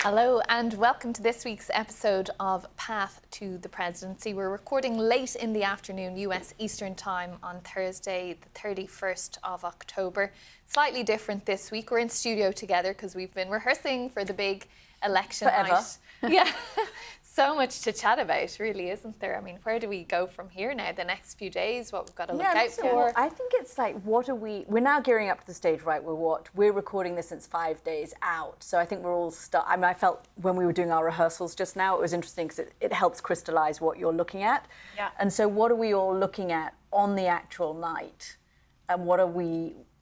Hello and welcome to this week's episode of Path to the Presidency. We're recording late in the afternoon US Eastern Time on Thursday, the 31st of October. Slightly different this week. We're in studio together because we've been rehearsing for the big election night. Yeah, so much to chat about, really, isn't there? I mean, where do we go from here now? The next few days, what we've got to look out for? I think it's like, we're now gearing up to the stage, right? We're recording this since 5 days out. So I think we're all I felt when we were doing our rehearsals just now, it was interesting because it helps crystallize what you're looking at. Yeah. And so what are we all looking at on the actual night? And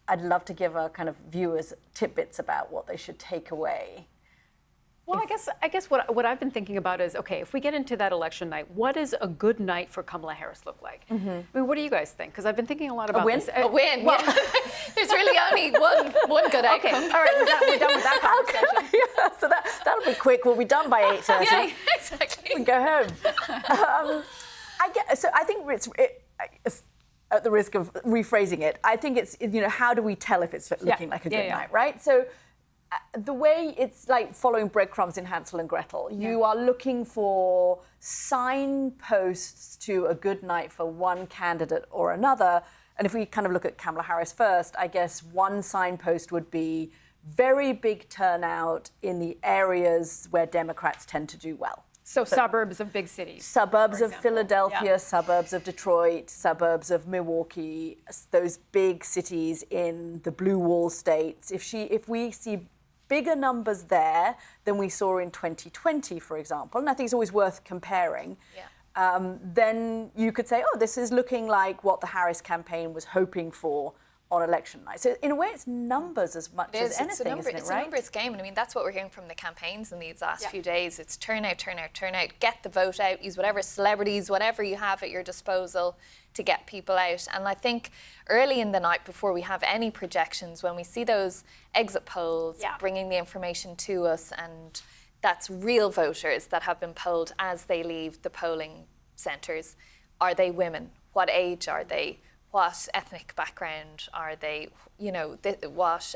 I'd love to give our kind of viewers tidbits about what they should take away. Well, I guess what I've been thinking about is, okay, if we get into that election night, what does a good night for Kamala Harris look like? Mm-hmm. I mean, what do you guys think? Because I've been thinking a lot about this. A win. Well, yeah. There's really only one good outcome. Okay, all right, we're done with that conversation. Yeah, so that'll be quick. We'll be done by 8:30. Yeah, exactly. We go home. I think it's at the risk of rephrasing it, I think it's, how do we tell if it's looking like a good night, right? So the way it's like following breadcrumbs in Hansel and Gretel. You are looking for signposts to a good night for one candidate or another. And if we kind of look at Kamala Harris first, I guess one signpost would be very big turnout in the areas where Democrats tend to do well. So suburbs of big cities. Suburbs of Philadelphia, suburbs of Detroit, suburbs of Milwaukee, those big cities in the blue wall states. If we see bigger numbers there than we saw in 2020, for example, and I think it's always worth comparing, then you could say, oh, this is looking like what the Harris campaign was hoping for on election night. So in a way, it's numbers as much as anything, isn't it, It's right? a numbers game, and I mean, that's what we're hearing from the campaigns in these last few days. It's turnout, turnout, turnout, get the vote out, use whatever celebrities, whatever you have at your disposal to get people out. And I think early in the night, before we have any projections, when we see those exit polls bringing the information to us, and that's real voters that have been polled as they leave the polling centres, are they women? What age are they? What ethnic background are they? What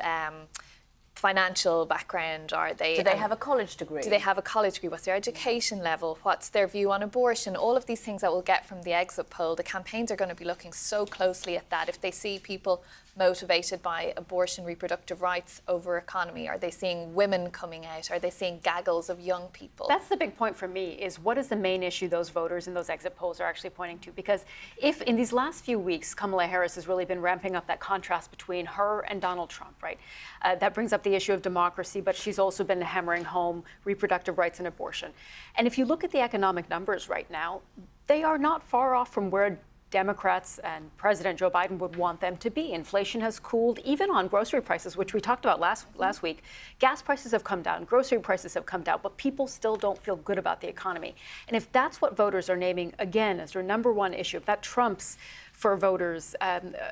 financial background are they? Do they have a college degree? Do they have a college degree? What's their education level? What's their view on abortion? All of these things that we'll get from the exit poll. The campaigns are going to be looking so closely at that. If they see people motivated by abortion, reproductive rights over economy, are they seeing women coming out? Are they seeing gaggles of young people? That's the big point for me, is what is the main issue those voters in those exit polls are actually pointing to? Because if in these last few weeks, Kamala Harris has really been ramping up that contrast between her and Donald Trump, right? That brings up the issue of democracy, but she's also been hammering home reproductive rights and abortion. And if you look at the economic numbers right now, they are not far off from where Democrats and President Joe Biden would want them to be. Inflation has cooled, even on grocery prices, which we talked about last week. Gas prices have come down, grocery prices have come down, but people still don't feel good about the economy. And if that's what voters are naming, again, as their number one issue, if that trumps for voters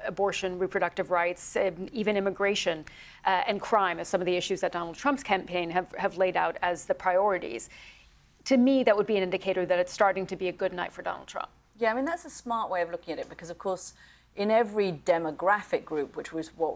abortion, reproductive rights, even immigration and crime as some of the issues that Donald Trump's campaign have laid out as the priorities, to me, that would be an indicator that it's starting to be a good night for Donald Trump. Yeah, I mean, that's a smart way of looking at it because, of course, in every demographic group, which was what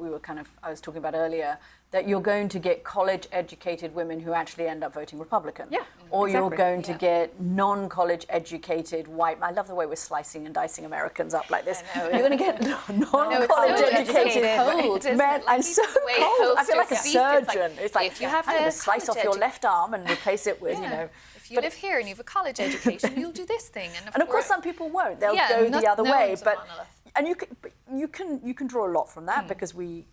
I was talking about earlier, that you're going to get college-educated women who actually end up voting Republican. Yeah, or exactly. You're going to get non-college-educated white, I love the way we're slicing and dicing Americans up like this. You're going to get non-college-educated men. I'm so cold. I feel like a surgeon. It's like, if you have I'm going to slice off your left arm and replace it with, If you live here and you have a college education, you'll do this thing. And of course, some people won't. They'll go the other way. And you can draw a lot from that because we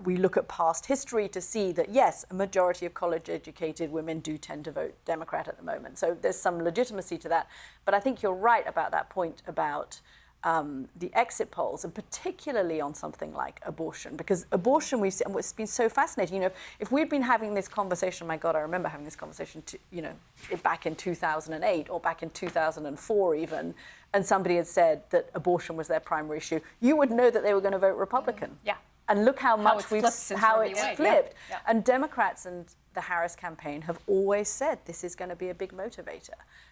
look at past history to see that, yes, a majority of college-educated women do tend to vote Democrat at the moment. So there's some legitimacy to that. But I think you're right about that point about the exit polls, and particularly on something like abortion, because abortion, we've seen, it's been so fascinating. If we'd been having this conversation, my God, I remember having this conversation, back in 2008 or back in 2004 even, and somebody had said that abortion was their primary issue, you would know that they were going to vote Republican. Yeah. And look how it's flipped. Yeah. And Democrats and the Harris campaign have always said this is going to be a big motivator.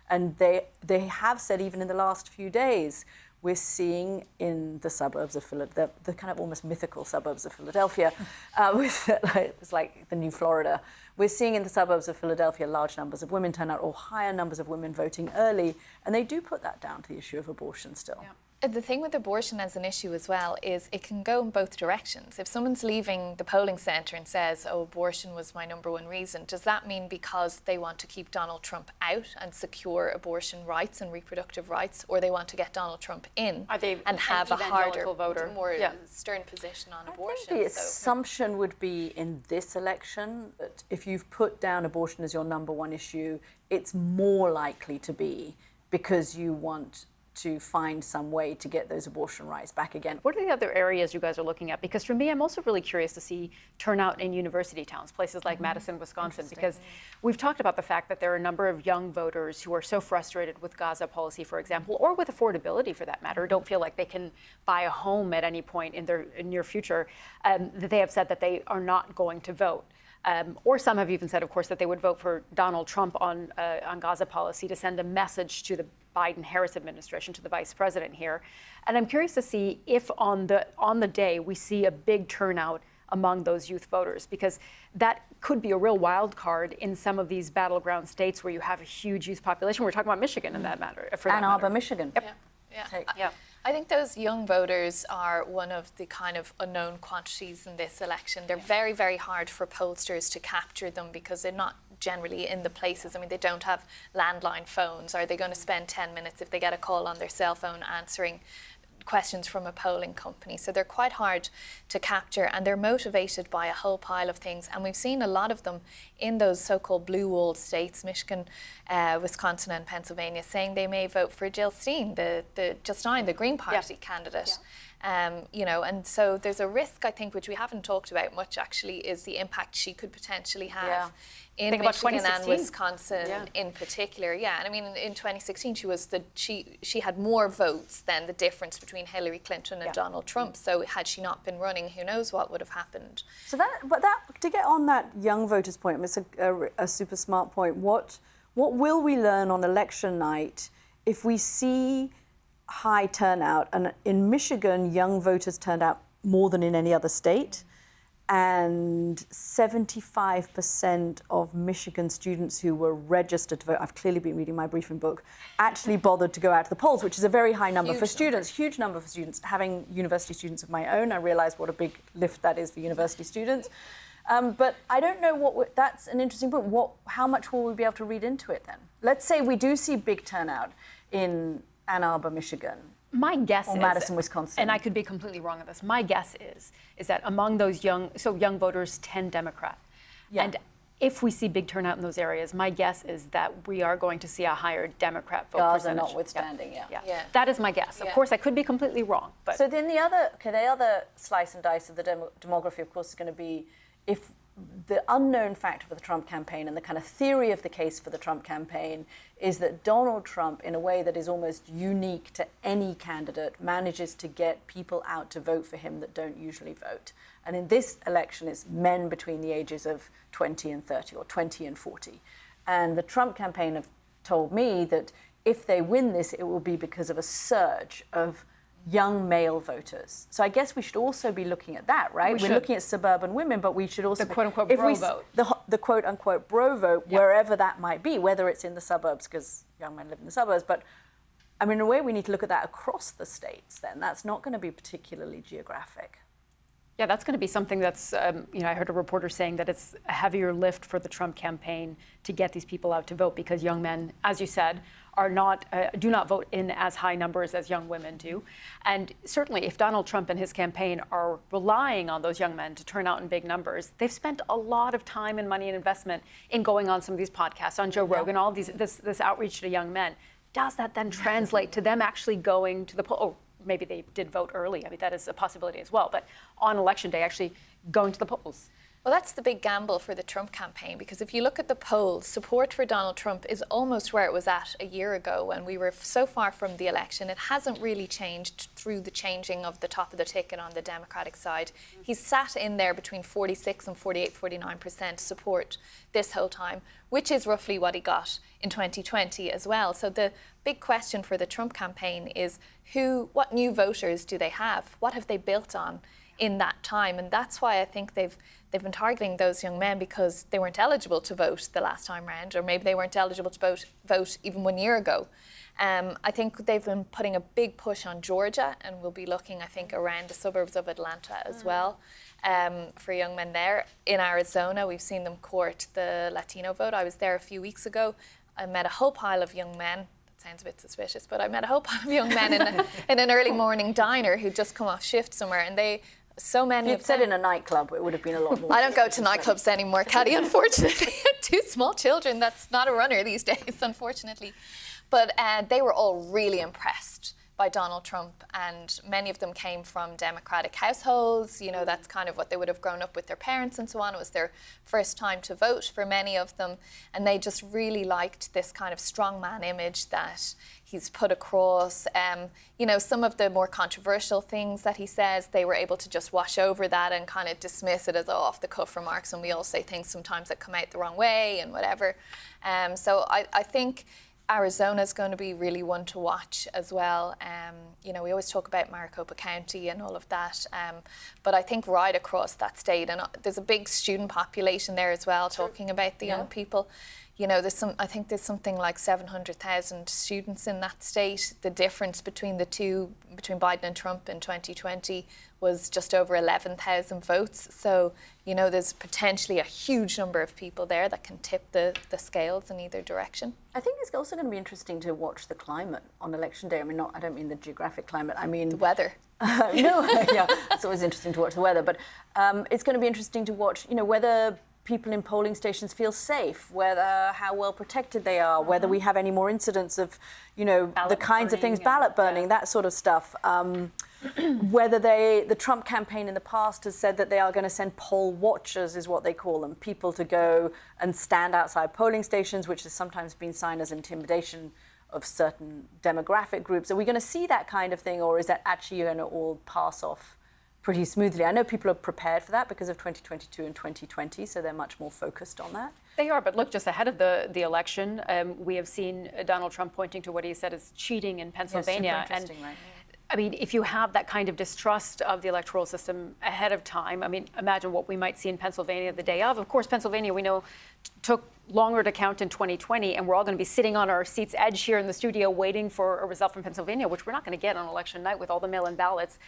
And they have said, even in the last few days, we're seeing in the suburbs of Philadelphia, the kind of almost mythical suburbs of Philadelphia, it's like the new Florida. We're seeing in the suburbs of Philadelphia large numbers of women turn out, or higher numbers of women voting early, and they do put that down to the issue of abortion still. Yeah. The thing with abortion as an issue as well is it can go in both directions. If someone's leaving the polling centre and says, oh, abortion was my number one reason, does that mean because they want to keep Donald Trump out and secure abortion rights and reproductive rights, or they want to get Donald Trump in and have a harder, more stern position on abortion? I think the assumption would be in this election that if you've put down abortion as your number one issue, it's more likely to be because you want to find some way to get those abortion rights back again. What are the other areas you guys are looking at? Because for me, I'm also really curious to see turnout in university towns, places like Madison, Wisconsin, because we've talked about the fact that there are a number of young voters who are so frustrated with Gaza policy, for example, or with affordability for that matter, don't feel like they can buy a home at any point in their near future, that they have said that they are not going to vote. Or some have even said, of course, that they would vote for Donald Trump on Gaza policy to send a message to the Biden-Harris administration, to the vice president here. And I'm curious to see if on the day we see a big turnout among those youth voters, because that could be a real wild card in some of these battleground states where you have a huge youth population. We're talking about Michigan in that matter. Ann Arbor, Michigan. Yep. Yeah. I think those young voters are one of the kind of unknown quantities in this election. They're very, very hard for pollsters to capture them because they're not generally in the places. I mean, they don't have landline phones. Are they going to spend 10 minutes if they get a call on their cell phone answering questions from a polling company? So they're quite hard to capture, and they're motivated by a whole pile of things. And we've seen a lot of them in those so-called blue walled states, Michigan, Wisconsin and Pennsylvania, saying they may vote for Jill Stein, the Green Party candidate. You know, and so there's a risk, I think, which we haven't talked about much actually, is the impact she could potentially have in Michigan and Wisconsin in particular. Yeah, and I mean, in 2016, she had more votes than the difference between Hillary Clinton and Donald Trump. So had she not been running, who knows what would have happened. So to get on that young voters point, it's a super smart point. What will we learn on election night if we see high turnout? And in Michigan, young voters turned out more than in any other state. And 75% of Michigan students who were registered to vote, I've clearly been reading my briefing book, actually bothered to go out to the polls, which is a very high number for students, huge number for students. Having university students of my own, I realize what a big lift that is for university students. But I don't know that's an interesting point. How much will we be able to read into it then? Let's say we do see big turnout in Ann Arbor, Michigan. My guess is, Madison, Wisconsin, and I could be completely wrong on this. My guess is that among those young voters tend Democrat, and if we see big turnout in those areas, my guess is that we are going to see a higher Democrat vote percentage. Gaza notwithstanding, that is my guess. Of course, I could be completely wrong. But so then the other slice and dice of the demography, of course, is going to be if the unknown factor for the Trump campaign and the kind of theory of the case for the Trump campaign is that Donald Trump, in a way that is almost unique to any candidate, manages to get people out to vote for him that don't usually vote. And in this election, it's men between the ages of 20 and 30 or 20 and 40. And the Trump campaign have told me that if they win this, it will be because of a surge of young male voters. So I guess we should also be looking at that, right? We're looking at suburban women, but we should also... The quote-unquote bro vote. The quote-unquote bro vote, wherever that might be, whether it's in the suburbs, because young men live in the suburbs, but I mean, in a way, we need to look at that across the states then. That's not going to be particularly geographic. Yeah, that's going to be something that's, I heard a reporter saying that it's a heavier lift for the Trump campaign to get these people out to vote because young men, as you said, do not vote in as high numbers as young women do. And certainly if Donald Trump and his campaign are relying on those young men to turn out in big numbers, they've spent a lot of time and money and investment in going on some of these podcasts, on Joe Rogan, all this outreach to young men. Does that then translate to them actually going to the poll? Oh, maybe they did vote early. I mean, that is a possibility as well. But on election day, actually going to the polls. Well, that's the big gamble for the Trump campaign, because if you look at the polls, support for Donald Trump is almost where it was at a year ago when we were so far from the election. It hasn't really changed through the changing of the top of the ticket on the Democratic side. He's sat in there between 46 and 48, 49% support this whole time, which is roughly what he got in 2020 as well. So the big question for the Trump campaign is what new voters do they have? What have they built on in that time? And that's why I think they've been targeting those young men, because they weren't eligible to vote the last time round, or maybe they weren't eligible to vote even 1 year ago. I think they've been putting a big push on Georgia, and we'll be looking, I think, around the suburbs of Atlanta as well, for young men there. In Arizona, we've seen them court the Latino vote. I was there a few weeks ago. I met a whole pile of young men. That sounds a bit suspicious, but I met a whole pile of young men in an early morning diner who'd just come off shift somewhere, and so many of them. If you'd said in a nightclub, it would have been a lot more. I don't go to nightclubs anymore, Katty, unfortunately. 2 small children, that's not a runner these days, unfortunately. But they were all really impressed by Donald Trump, and many of them came from Democratic households. You know, that's kind of what they would have grown up with their parents and so on. It was their first time to vote for many of them, and they just really liked this kind of strongman image that he's put across. You know, some of the more controversial things that he says, they were able to just wash over that and kind of dismiss it as off-the-cuff remarks, and we all say things sometimes that come out the wrong way and whatever. So I think Arizona is going to be really one to watch as well. You know, we always talk about Maricopa County and all of that, but I think right across that state, and there's a big student population there as well, talking about the young people. You know, I think there's something like 700,000 students in that state. The difference between the two, between Biden and Trump in 2020, was just over 11,000 votes. So, you know, there's potentially a huge number of people there that can tip the scales in either direction. I think it's also going to be interesting to watch the climate on election day. I mean, I don't mean the geographic climate, I mean... The weather. No, yeah, it's always interesting to watch the weather. But it's going to be interesting to watch, you know, whether people in polling stations feel safe, how well protected they are, whether we have any more incidents of, you know, ballot the kinds of things, ballot burning, that sort of stuff. Whether the Trump campaign in the past has said that they are going to send poll watchers, is what they call them, people to go and stand outside polling stations, which has sometimes been seen as intimidation of certain demographic groups. Are we going to see that kind of thing, or is that actually going to all pass off pretty smoothly? I know people are prepared for that because of 2022 and 2020, so they're much more focused on that. They are, but look, just ahead of the election, we have seen Donald Trump pointing to what he said is cheating in Pennsylvania. Yes, super interesting, right? I mean, if you have that kind of distrust of the electoral system ahead of time, I mean, imagine what we might see in Pennsylvania the day of. Of course, Pennsylvania, we know, took longer to count in 2020, and we're all going to be sitting on our seats edge here in the studio waiting for a result from Pennsylvania, which we're not going to get on election night with all the mail-in ballots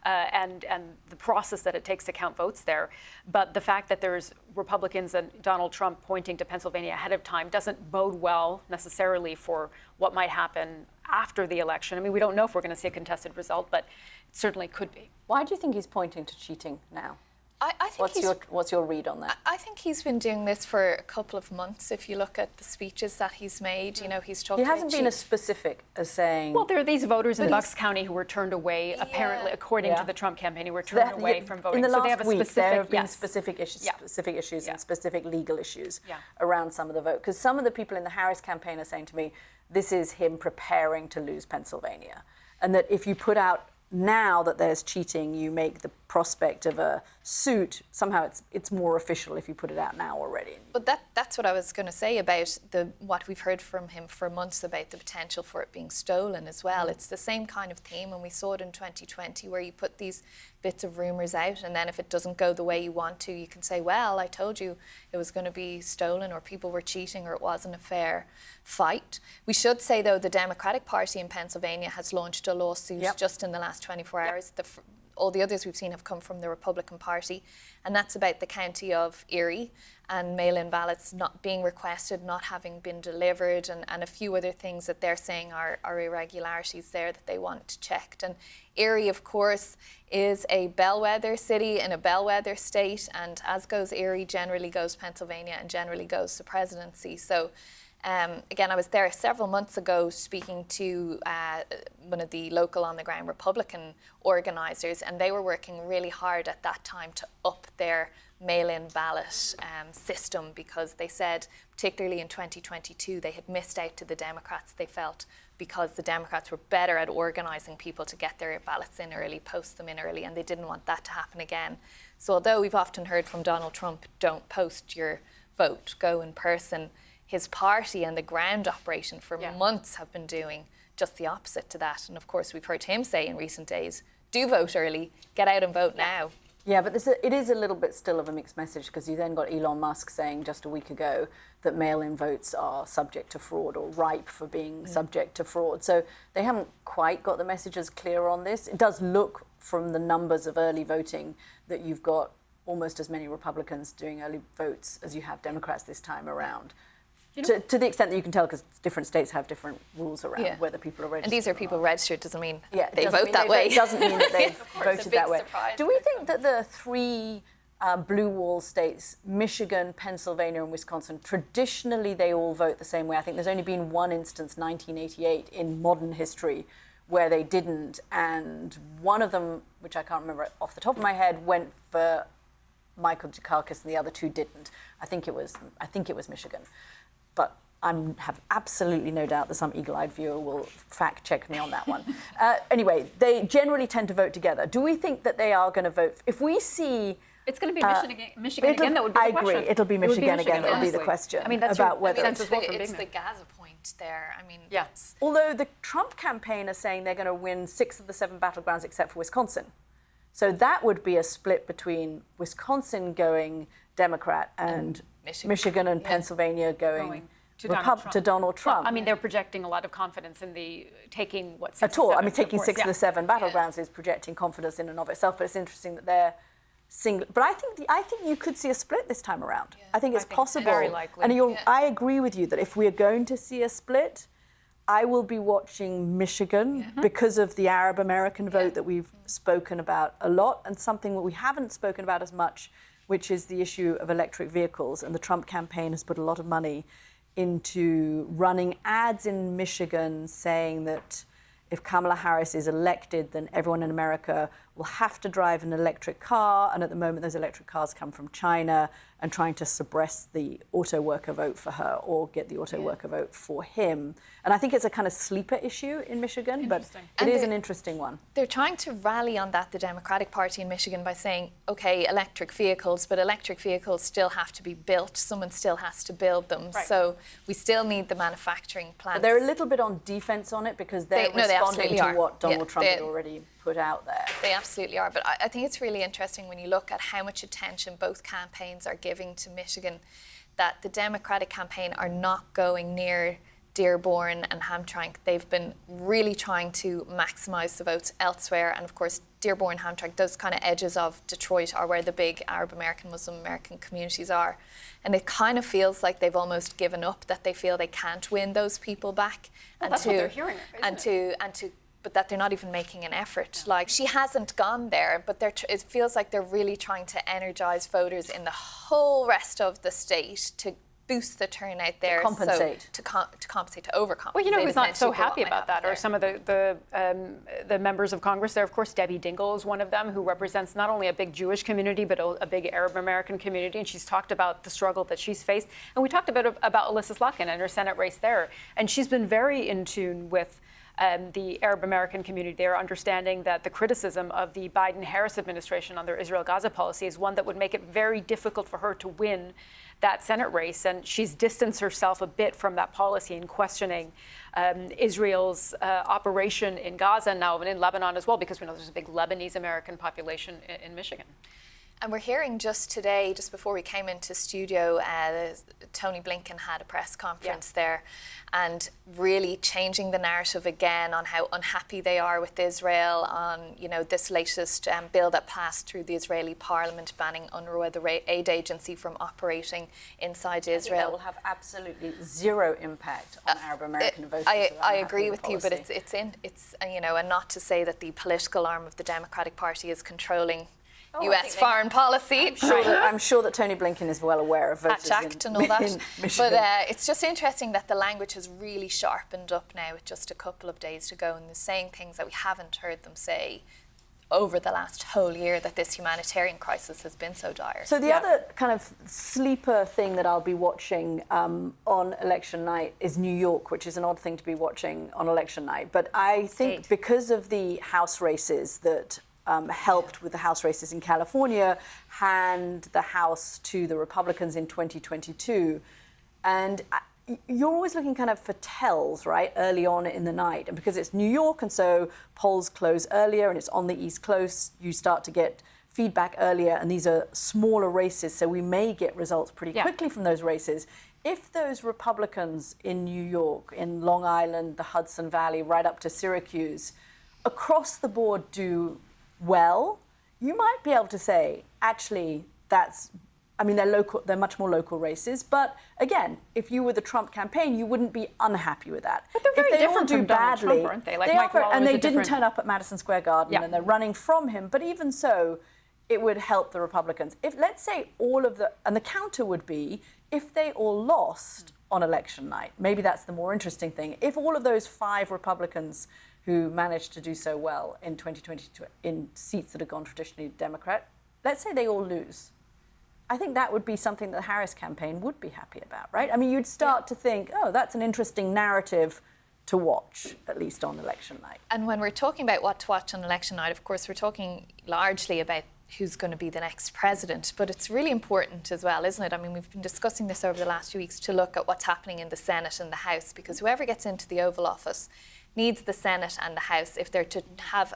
and the process that it takes to count votes there. But the fact that there's Republicans and Donald Trump pointing to Pennsylvania ahead of time doesn't bode well necessarily for what might happen after the election. I mean, we don't know if we're going to see a contested result, but it certainly could be. Why do you think he's pointing to cheating now? I think what's your read on that? I think he's been doing this for a couple of months. If you look at the speeches that he's made, you know, he's talking. He hasn't been as specific as saying. Well, there are these voters in Bucks County who were turned away, apparently, according to the Trump campaign, who were turned away from voting. In the last week, there have been specific issues and specific legal issues around some of the vote. Because some of the people in the Harris campaign are saying to me, this is him preparing to lose Pennsylvania, and that if you put out now that there's cheating, you make the prospect of a suit, somehow it's more official if you put it out now already. But that's what I was going to say about what we've heard from him for months about the potential for it being stolen as well. It's the same kind of theme, and we saw it in 2020 where you put these bits of rumours out, and then if it doesn't go the way you want to, you can say, well, I told you it was going to be stolen, or people were cheating, or it wasn't a fair fight. We should say, though, the Democratic Party in Pennsylvania has launched a lawsuit just in the last 24 hours. All the others we've seen have come from the Republican Party, and that's about the county of Erie and mail-in ballots not being requested, not having been delivered, and a few other things that they're saying are irregularities there that they want checked. And Erie, of course, is a bellwether city in a bellwether state, and as goes Erie, generally goes Pennsylvania, and generally goes the presidency. So again, I was there several months ago speaking to one of the local on-the-ground Republican organisers, and they were working really hard at that time to up their mail-in ballot system, because they said, particularly in 2022, they had missed out to the Democrats, they felt, because the Democrats were better at organising people to get their ballots in early, post them in early, and they didn't want that to happen again. So although we've often heard from Donald Trump, don't post your vote, go in person, his party and the ground operation for months have been doing just the opposite to that. And of course, we've heard him say in recent days, do vote early, get out and vote now. Yeah, but it is a little bit still of a mixed message, because you then got Elon Musk saying just a week ago that mail-in votes are subject to fraud or ripe for being subject to fraud. So they haven't quite got the messages clear on this. It does look from the numbers of early voting that you've got almost as many Republicans doing early votes as you have Democrats this time around. To the extent that you can tell, because different states have different rules around whether people are registered. And these are people registered, doesn't mean they vote that way. It doesn't mean that they've voted that way. Surprise. Do we think that the three blue wall states, Michigan, Pennsylvania and Wisconsin, traditionally they all vote the same way? I think there's only been one instance, 1988, in modern history where they didn't. And one of them, which I can't remember off the top of my head, went for Michael Dukakis and the other two didn't. I think it was Michigan. But I have absolutely no doubt that some eagle-eyed viewer will fact-check me on that one. Anyway, they generally tend to vote together. Do we think that they are going to vote? If we see... It's going to be Michigan again, that would be the question. I agree. It'll be Michigan again. That would be the question. I mean, that's about whether it's the Gaza point there. I mean, although the Trump campaign are saying they're going to win 6 of the 7 battlegrounds except for Wisconsin. So that would be a split between Wisconsin going Democrat and Michigan and Pennsylvania going to Donald Trump. Well, I mean, they're projecting a lot of confidence in the taking what 6 at all. I mean, taking course, 6 of the 7 battlegrounds is projecting confidence in and of itself. But it's interesting that they're single. But I think you could see a split this time around. Yeah. I think it's possible. Very likely. And I agree with you that if we are going to see a split, I will be watching Michigan because of the Arab American vote that we've spoken about a lot, and something that we haven't spoken about as much, which is the issue of electric vehicles. And the Trump campaign has put a lot of money into running ads in Michigan saying that if Kamala Harris is elected, then everyone in America will have to drive an electric car. And at the moment, those electric cars come from China, and trying to suppress the auto worker vote for her or get the auto worker vote for him. And I think it's a kind of sleeper issue in Michigan, but it is an interesting one. They're trying to rally on that, the Democratic Party in Michigan, by saying, OK, electric vehicles, but electric vehicles still have to be built. Someone still has to build them. Right. So we still need the manufacturing plants. But they're a little bit on defense on it because they're responding to what Donald Trump had already put out there. They absolutely are. But I think it's really interesting when you look at how much attention both campaigns are giving to Michigan, that the Democratic campaign are not going near Dearborn and Hamtramck. They've been really trying to maximise the votes elsewhere. And of course, Dearborn, Hamtramck, those kind of edges of Detroit are where the big Arab American, Muslim American communities are. And it kind of feels like they've almost given up, that they feel they can't win those people back. Well, that's what they're hearing, but that they're not even making an effort. Like, she hasn't gone there, but it feels like they're really trying to energise voters in the whole rest of the state to boost the turnout there. To compensate. To compensate, to overcompensate. Well, you know who's not so happy about that are some of the members of Congress there. Of course, Debbie Dingell is one of them, who represents not only a big Jewish community, but a big Arab American community. And she's talked about the struggle that she's faced. And we talked about Alyssa Slotkin and her Senate race there. And she's been very in tune with the Arab American community there, understanding that the criticism of the Biden-Harris administration on their Israel-Gaza policy is one that would make it very difficult for her to win that Senate race. And she's distanced herself a bit from that policy in questioning Israel's operation in Gaza and in Lebanon as well, because we know there's a big Lebanese American population in Michigan. And we're hearing just today, just before we came into studio, Tony Blinken had a press conference there, and really changing the narrative again on how unhappy they are with Israel, on this latest bill that passed through the Israeli parliament banning UNRWA, the aid agency, from operating inside Israel. That will have absolutely zero impact on Arab American voters. I agree with you, but it's and not to say that the political arm of the Democratic Party is controlling US foreign policy. I'm sure that Tony Blinken is well aware of voters and all that. But it's just interesting that the language has really sharpened up now with just a couple of days to go, and they're saying things that we haven't heard them say over the last whole year that this humanitarian crisis has been so dire. So the other kind of sleeper thing that I'll be watching on election night is New York, which is an odd thing to be watching on election night. But I think because of the House races that helped with the House races in California, hand the House to the Republicans in 2022, and you're always looking kind of for tells, right, early on in the night. And because it's New York, and so polls close earlier, and it's on the East Coast, you start to get feedback earlier, and these are smaller races, so we may get results pretty quickly from those races. If those Republicans in New York, in Long Island, the Hudson Valley, right up to Syracuse, across the board do well, you might be able to say, actually, they're much more local races. But again, if you were the Trump campaign, you wouldn't be unhappy with that. But they're very different from Donald Trump, aren't they? Like and they didn't turn up at Madison Square Garden, and they're running from him. But even so, it would help the Republicans. If, let's say, and the counter would be, if they all lost on election night, maybe that's the more interesting thing. If all of those 5 Republicans who managed to do so well in 2022 in seats that have gone traditionally Democrat, let's say they all lose. I think that would be something that the Harris campaign would be happy about, right? I mean, you'd start to think, oh, that's an interesting narrative to watch, at least on election night. And when we're talking about what to watch on election night, of course, we're talking largely about who's going to be the next president. But it's really important as well, isn't it? I mean, we've been discussing this over the last few weeks to look at what's happening in the Senate and the House, because whoever gets into the Oval Office needs the Senate and the House if they're to have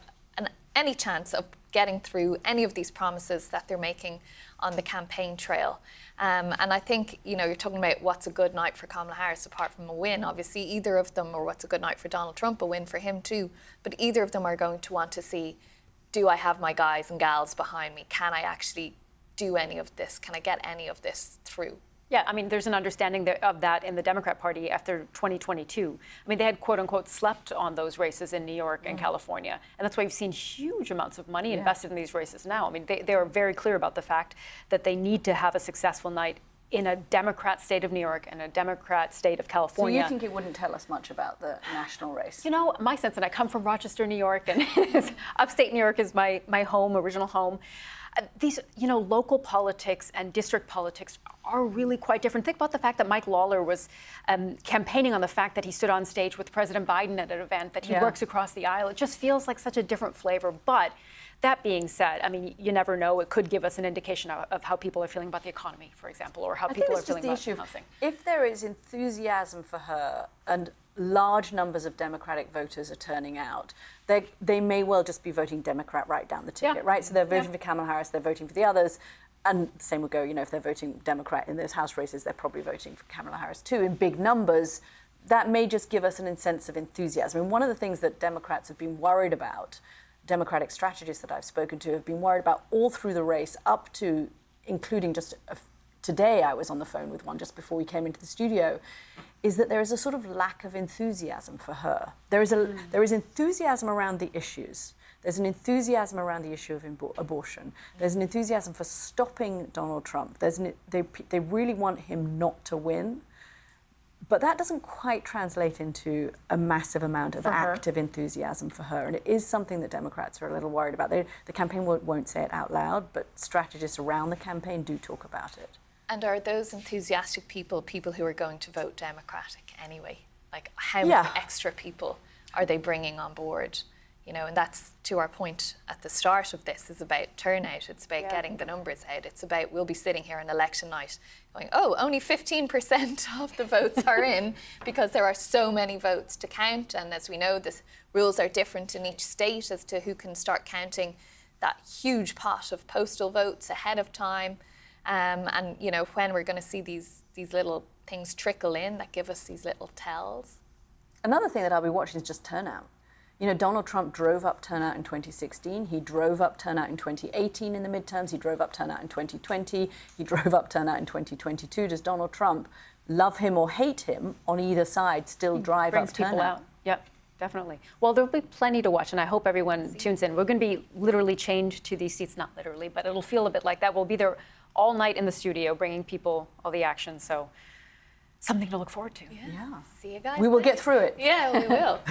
any chance of getting through any of these promises that they're making on the campaign trail. And I think, you're talking about what's a good night for Kamala Harris apart from a win. Obviously, either of them, or what's a good night for Donald Trump, a win for him too. But either of them are going to want to see, do I have my guys and gals behind me? Can I actually do any of this? Can I get any of this through? Yeah, I mean, there's an understanding of that in the Democrat Party after 2022. I mean, they had, quote unquote, slept on those races in New York and California. And that's why you've seen huge amounts of money invested in these races now. I mean, they are very clear about the fact that they need to have a successful night in a Democrat state of New York and a Democrat state of California. So you think it wouldn't tell us much about the national race? My sense, and I come from Rochester, New York, and upstate New York is my home, original home. These, local politics and district politics are really quite different. Think about the fact that Mike Lawler was campaigning on the fact that he stood on stage with President Biden at an event, that he works across the aisle. It just feels like such a different flavor. But that being said, I mean, you never know. It could give us an indication of how people are feeling about the economy, for example, or how people are feeling about housing. If there is enthusiasm for her and large numbers of Democratic voters are turning out, they may well just be voting Democrat right down the ticket, right? So they're voting for Kamala Harris, they're voting for the others. And the same would go, if they're voting Democrat in those House races, they're probably voting for Kamala Harris too in big numbers. That may just give us an sense of enthusiasm. And one of the things that Democrats have been worried about, Democratic strategists that I've spoken to have been worried about all through the race, up to including just today I was on the phone with one just before we came into the studio, is that there is a sort of lack of enthusiasm for her. There is enthusiasm around the issues. There's an enthusiasm around the issue of abortion. There's an enthusiasm for stopping Donald Trump. They really want him not to win. But that doesn't quite translate into a massive amount of active enthusiasm for her. And it is something that Democrats are a little worried about. The campaign won't say it out loud, but strategists around the campaign do talk about it. And are those enthusiastic people who are going to vote Democratic anyway? Like, how many extra people are they bringing on board? And that's to our point at the start of this, is about turnout. It's about getting the numbers out. It's about, we'll be sitting here on election night going, oh, only 15% of the votes are in, because there are so many votes to count. And as we know, the rules are different in each state as to who can start counting that huge pot of postal votes ahead of time. And when we're going to see these little things trickle in that give us these little tells. Another thing that I'll be watching is just turnout. Donald Trump drove up turnout in 2016. He drove up turnout in 2018 in the midterms. He drove up turnout in 2020. He drove up turnout in 2022. Does Donald Trump, love him or hate him, on either side, still drive up turnout? Brings people out. Yep, definitely. Well, there'll be plenty to watch, and I hope everyone tunes in. We're going to be literally chained to these seats, not literally, but it'll feel a bit like that. We'll be there all night in the studio, bringing people all the action. So something to look forward to. Yeah. See you guys. We will get through it. Yeah, we will.